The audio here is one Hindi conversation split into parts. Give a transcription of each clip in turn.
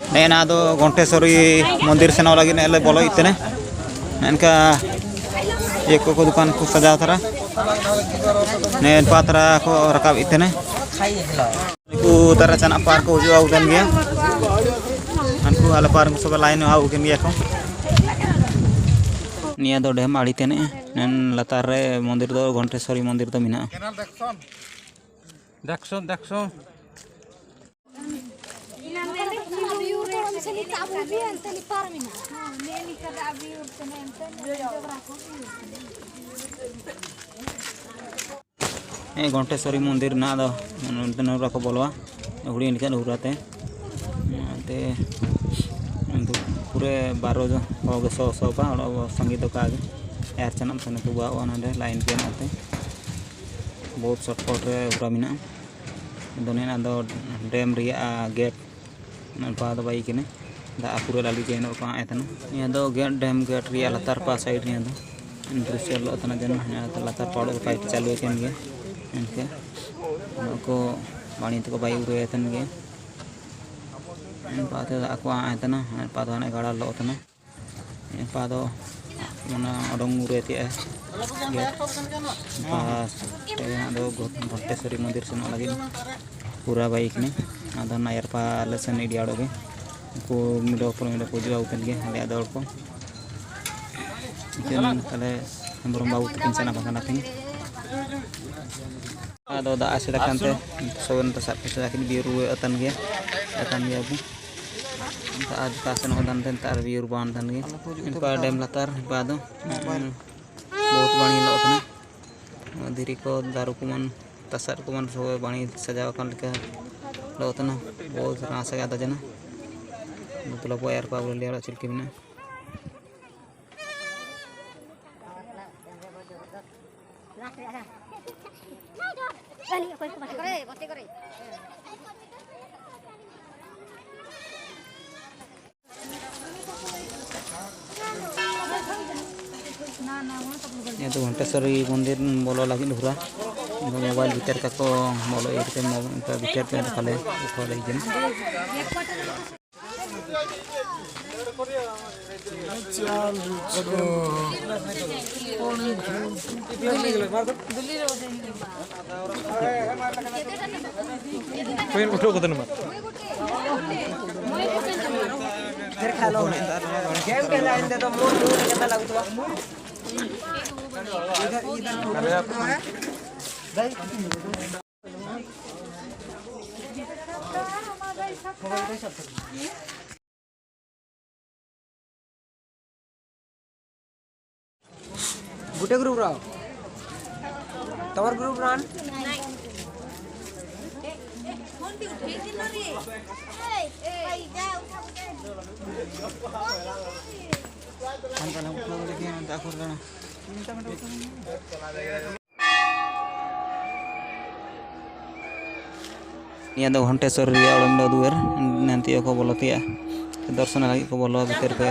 Nena do Gontesori मंदिर से लगी ने बोलो इतने इनका एक को दुकान को सजा थरा ने पात्रा को रकाब इतने को तरह चना पार्क को जो आउटन गया अनको आला पार्क सब लाइन आउटन गया को निया दो डेम आड़ी तेने नन लतार रे मंदिर दो घंटेश्वरी मंदिर तो मिना देखो घंटेश्वरी मंदिर ना दो को बोलवा हुड़ी निकल हुराते पूरे 12 जो होगे 100 पा संगीत का यार चनम सने तो बुआ लाइन के नाते बहुत शॉर्टकट रे हुरा मिना दोने ना दो डैम रिया गेट नलपा दो बाई किने दा पूरे लाली जेन को आयतना ये दो गेट डैम गेट रिया लतार पा साइड ने दो दृश्य लो तना जन लतार पाड़ो पाइप चालू केन गे इनके को पानी तो बाई उरे तन गे पाते आको आयतना पादो ने गाड़ा लो तना पादो मना अडंग उरे ते पास दो घंटेश्वरी मंदिर से लगी पूरा बाइक ने आधा नायर पा लेसन इडियाड़ोगे को मिडो पूजा उतन के हले दौड़ को तले हम बाबू तकिन सना बकना थिंग आदो दा आसे दकानते सोन तसा पिसा किन बिरू अतन गया अबू आज कासन ओदन तन तार बिरू बान तन गे इनका डैम लतार बादो बहुत बणी लोतना धीरी को दारू को मन तसर को मन सो बणी सजाव kan के लोतना बहुत रास गया जना मतलब यार पावल लिया चिलकी बिना ये तो घंटेश्वरी मंदिर बोलो लगी हुरा मोबाइल भीतर का को बोलो एक भीतर पे खाले उठो लगी गुटे ग्रुप राव तवर ग्रुप रान ये दो घंटेश्वरी ओडम दो दुएर नंती को बोलतिया दर्शन लगी को बोलो भीतर पे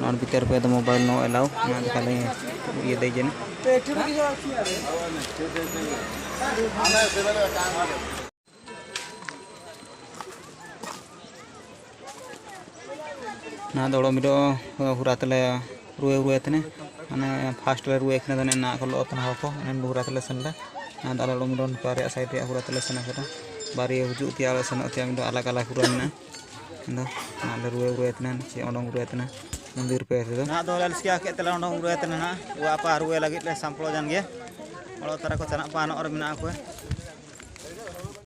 नॉन भीतर पे तो मोबाइल नो अलाउ ना खाली ये दे जन ना दौड़ो मिडो हुरातले रुए तने माने फास्ट ले रुए खने ना को लो तना को एन हुरातले सनला ना दालो मिडो पारे साइड रे हुरातले सना करा बारी हुजु तिया सना तिया मिडो अलग अलग हुराना ना ना रुए तने चे ओडोंग रुए तने मंदिर पे ना दो लसकिया के तला ओडोंग रुए तने ना वा पा रुए लगी ले संपलो जान गे ओलो तरा को चना पान और मिना को